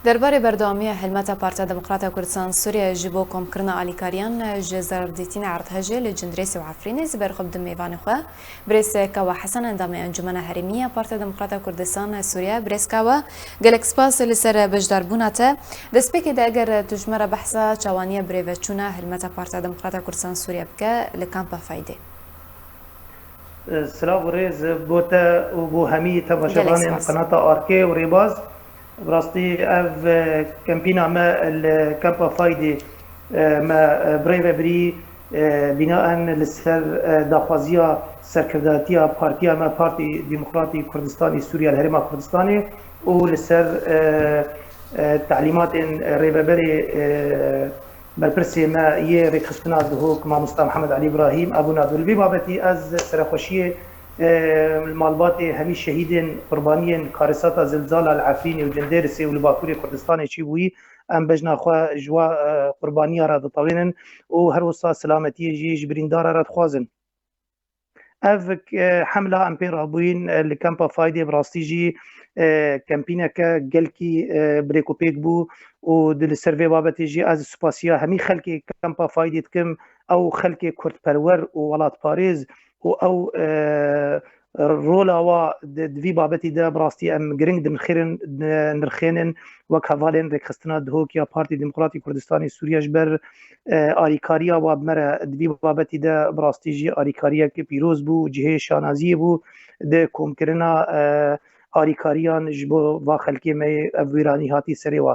درباره بردوامی حلمت پارتا دموکراتا کردستان سوریا جبو کمکرنا آلیکاریان جزار دیتین عرض هجه لجندریس و عفرینی زبر خب دم میوان خواه برس کوا حسن اندام انجمن حرمیه پارتا دموکراتا کردستان سوریا برس کوا گلکسپاس لسر بجداربوناته دسپیک ده اگر تجمره بحثا چوانیه بریوچونه حلمت پارتا دموکراتا کردستان سوریا بکه لکامپا فایده سلام ورز بوتا و همی تماشاگان قناة آركي وريباز براستي اف كامبينا ما الكامبا فايدي ما بريفا بري بناء لسر داخوازيا سركرداتيا بارتيا ما بارتي ديمقراطي كردستاني سوريا الهرما كردستاني ولسر تعليمات ريفا بري برپرسی ما یه رخصتنا دهوک ما مصطفى محمد علي ابراهيم ابو نادر بي بابتي از سرخوشيه المالبات همي شهيدين قربانيين كارثات زلزال العفرين وجنديرسي والباكوري كردستان شي بوي ام بجنا خو جوا قربانيه را طوينن وهر وصا سلامتي جي جبريندار را خوازن افك حمله امبير ابوين الكامبا فايدي براستيجي كامبينا كالكي بريكو بيك بو ودل السيرفي بابتي جي از سباسيا همي خلكي كامبا فايدي تكم او خلكي كورت برور وولات باريز او رولا و دفي بابتي دا براستي ام جرينج دم خيرن نرخينن وكافالين ريكستنا دهوك يا بارتي ديمقراطي كردستاني سوريا جبر آریکاریا و مرا دبی بابتی دا براستیجی آریکاریا که پیروز بو جهه شانازی بو ده کمکرنا آریکاریان جبو و خلکی ما ویرانی هاتی سری و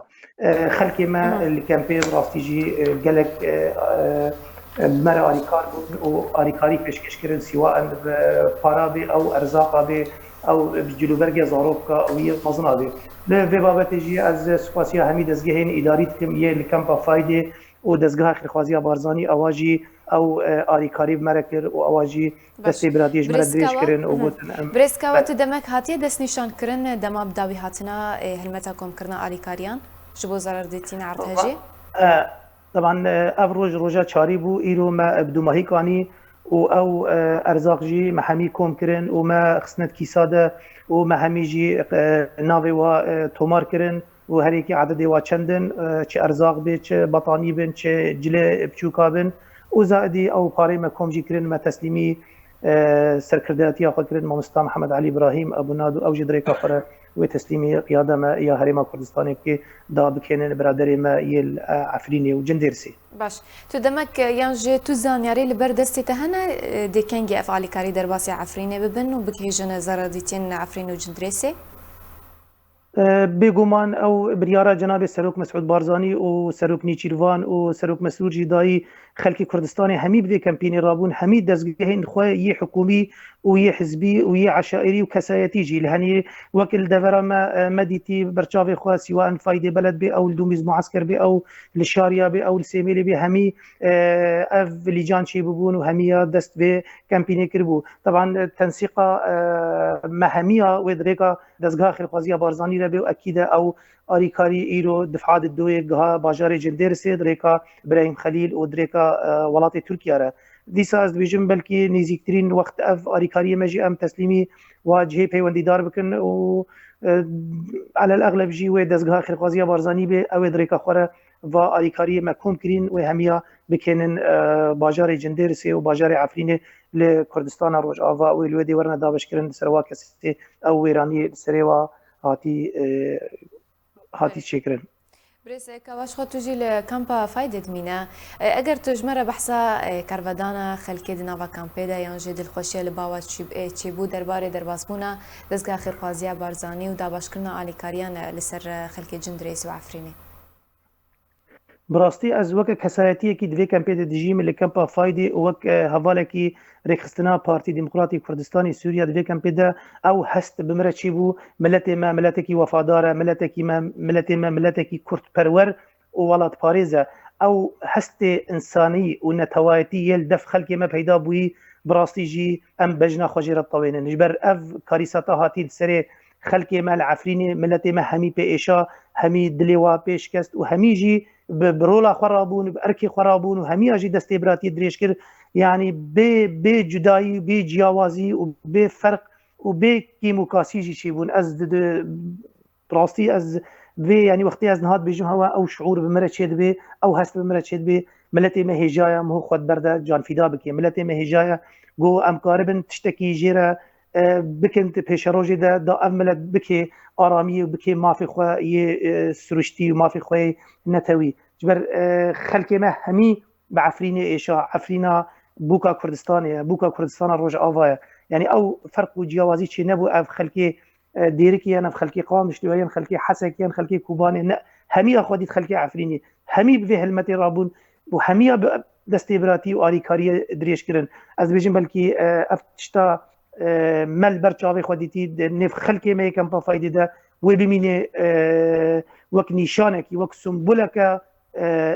خلکی ما الکمپی براستیجی گلک مرا آریکار بو و آریکاری پیشکش کردن سواء پارا بی او ارزاقا بی او جلوبرگ زاروبکا او یه مزنا بی له بابتی جی از سپاسیا همی دزگهین اداری تکم یه الکمپا فایده و دزگاه خرخوازی بارزانی اواجی او آریکاری مرکر و اواجی دستی برادیج مرد دریش کرن و بوتن برسکاوه تو دمک هاتیه دست نشان کرن دما بداوی هاتنا هلمتا کم کرنا آریکاریان جبو ضرر دیتین عرض هجی؟ طبعا افروج روجا چاری بو ایرو ما بدو ماهی کانی او ارزاق جي محامي كوم كرن وما خسنت كيساده وما همي جي نافي و تومار كرن وهريكي عدد و چندن چه ارزاق بي چه بطاني بن چه جله بچوكا بن وزائدي او باري ما كوم جي كرن ما تسليمي سركرداتي اخو كرن مصطفى محمد علي ابراهيم ابو نادو او جدريكا خره وتسليمي قياده ما يا هريما كردستاني كي دا بكينن برادري ما يل عفريني وجنديرسي باش تو دمك يانجي تو زانياري لبر دستي تهنا دي كنجي افعالي كاري درباسي عفريني ببن وبكهيجن زراديتين عفريني وجندريسي بێگومان ئەو بریارە جەنابێ سەرۆک مەسعود بارزانی و سەرۆک نیچیروان و سەرۆک مەسرور جیدایی خەلکی کوردستانی هەمی بدێ کەمپینی ڕابوون هەمی دەستگەهێن خۆی یە حکومی و یە حزبی و یە عشائری و کەسایەتیجی لە هەنی وەکل دەڤەرەمە مەدیتی بەرچاوی خوا سیوان فایدێ بەلد بێ ئەو دومیز معسکر بێ ئەو لە شاریا بێ ئەو سێمێلی بێ هەمی ئەف لیجان چی ببوون و هەمیە دەست بێ کەمپینی کردبوو طبعا تەنسیقا مەهەمیە وێ درێکا دەستگا خێرخوازیە بارزانی ربي واكيد او اريكاري ايرو دفعات الدويه جها باجاري جنديرسي دريكا ابراهيم خليل ودريكا ولاتي تركيا را ديسا از بيجم بلكي نيزيكترين وقت اف اريكاري ماجي ام تسليمي واجهي بيوندي دار بكن و على الاغلب جي وي دزغها خرقازيه بارزاني بي او دريكا خوره و اريكاري مكوم كرين وهميا بكنن باجاري جنديرسي وباجاري عفريني لكردستان روج افا والودي ورنا دابش كرن سروا كسيتي او ويراني سريوا هاتی چکرن بريس كواش خو تجي لكامبا فايدة مينا اگر تجمره بحثا كارفادانا خلكي دنافا كامبيدا يانجي دلخوشيه لباوا تشيبو درباري درباسبونا دزگا خيرخوازيا بارزاني ودا باشكرنا آليكاريان لسر خلكي جندريس وعفريني براستي از وک کسایتی کی دوی کمپیت دیجیم لکمپا فایدی وک حواله کی رخصتنا پارتی دموکراتی کردستانی سوریا دوی کمپیدا او هست بمره چی بو ملت ما ملتکی وفادار ملتکی ما ملتکی کرد پرور و ولات پاریزه او هست انسانی و نتوایتی یل دف خلق ما پیدا بوی براستي جي ام بجنا خجيره طويله نجبر اف كاريساتا هاتي سري خلقي مال عفريني ملتي ما همي بيشا همي دليوا بيشكست وهمي جي برولا خرابون باركي خرابون وهمي اجي دستيبراتي دريش كر يعني بي جداي بي جياوازي وبي فرق وبي كيموكاسي جي شيبون از براستي از في يعني وقتی از نهاد بیجم هوا او شعور بمرد شد بی او هست بمرد شد بی ملتی ما هجایا مو خود برده جان فیدا بکی ملتی ما هجایا گو امکاربن تشتکی جیره بکن پیش روزی ده دا ملت بکی آرامی و بکی مافی خو یه سرشتی و مافی خو نتوی جبر خلک ما همی بعفرین ایشا عفرینا بوکا کردستانیه بوکا کردستان روج آوایه يعني او فرق وجيوازي شي نبو اف خلكي ديركي انا في خلكي قوام اشتويا خلكي حسكي خلكي كوباني همي اخواتي خلكي عفريني همي بفي هلمتي رابون وهمي دستيبراتي واريكاري دريش كرن از بيجن بلكي افتشتا مل برچاوي خوديتي نف خلكي ما كان فايده ده وبميني وك نيشانك وك سنبلك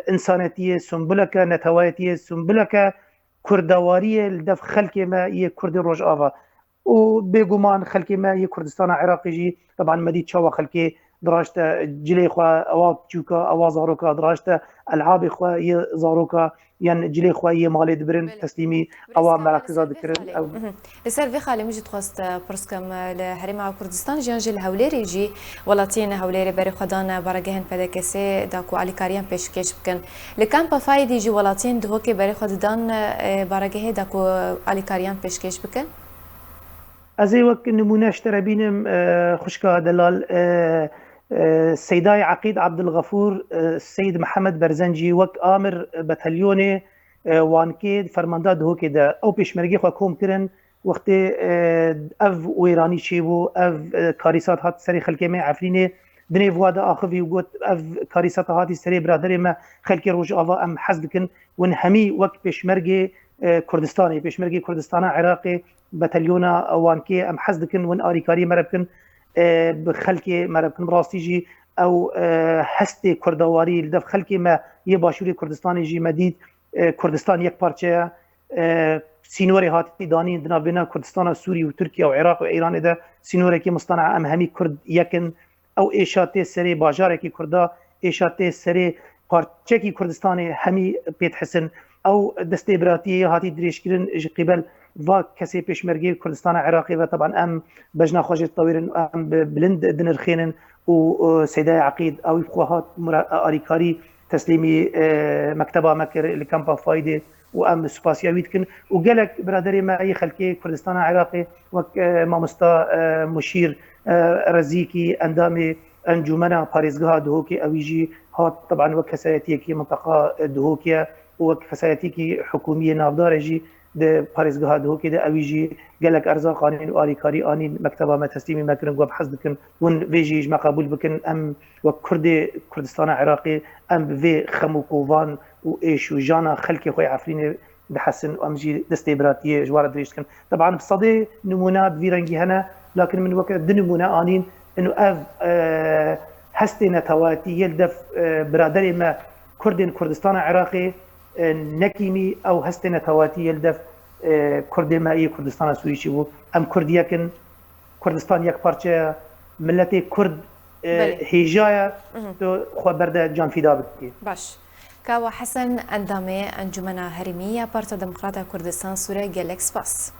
انسانيتيه سنبلك نتوايتيه سنبلك كردواريه لدف خلكي ما يه كرد روج آفا وبيقومان خلكي ما يه كردستان عراقي جي طبعا مدي تشاوا خلكي دراشتا جلي خوا أوا تشوكا أوا زاروكا دراشتا ألعاب خوا يه زاروكا يعني جلي خوا يه مالي دبرن تسليمي أوا مراكزات دكرن أو لسر في خالي مجد خواست برسكم لحريم كردستان جان جل هوليري جي ولاتين هوليري بري خدان برجهن بدكسي داكو علي كاريان بيشكش بكن لكان بفايدي جي ولاتين دهوكي بري خدان برجه داكو علي كاريان بيشكش بكن أزي وك نمونة اشترى بينم خشكا دلال السيداي عقيد عبد الغفور السيد محمد برزنجي وك آمر بتليوني وانكيد فرماندا دهو كده او بيشمرگي خو كوم كرن وقت اف ويراني شيبو اف كاريسات هات سري خلكي ما عفريني دني فوادا اخفي وقت اف كاريسات هاتي سري برادري ما خلكي روج افا ام حزدكن ون همي وك بيشمرگي كردستاني بيشمرگي كردستان عراقي بتليونا وانكي ام حزدكن ون اريكاري مربكن بخلكي مربكن براستيجي او هستي كردواري لدف خلكي ما يباشوري كردستاني جي مديد كردستان یک پارچه سینوری هاتی دانی دنا بین کردستان سوری و ترکیه و عراق و ایران ده سینوری که مصطنع ام همی کرد یکن او ایشات سری باجاره کی کردا ایشات سری پارچه کی کردستان همی پیت حسن او دستبراتی هاتی دریش کرن قبل و کسی پیشمرگی کردستان عراقی و طبعا ام بجنا خوش طویل ام بلند دنرخینن و سیدای عقید او بخواهات آریکاری تسليمي مكتبه مكر لكامبا فايده وام سباسياويت كن وقالك برادري معي خلكي كردستان عراقي ومامستا مشير رزيكي اندامي انجمنا باريزغا دهوكي اويجي هات طبعا وكسايتيكي منطقه دهوكيا وكسايتيكي حكوميه نافدارجي ده باريزغا دهوكي ده اويجي قالك ارزاق انين واريكاري انين مكتبه ما تسليمي مكرن وبحث بكن ون فيجي ما قبول بكن ام وكردي كردستان عراقي ام في خموكوفان وايش وجانا خلكي خويا عفريني بحسن وامجي دستيبراتيه جوار دريشكن طبعا بصدي نمونه بفيرنجي هنا لكن من وقت نمونه انين انه اف هستي نتواتي يلدف برادري ما كردستان عراقي نكيمي او هستي نتواتي يلدف كردي ما اي كردستان سوري شبو ام كرديكن كردستان يك بارچه ملتي كرد هجايا خو برده جان فيدا بكي باش كاوا حسن اندامي انجمنا هرميه بارتا ديمقراطيا كردستان سوريا جالكس باس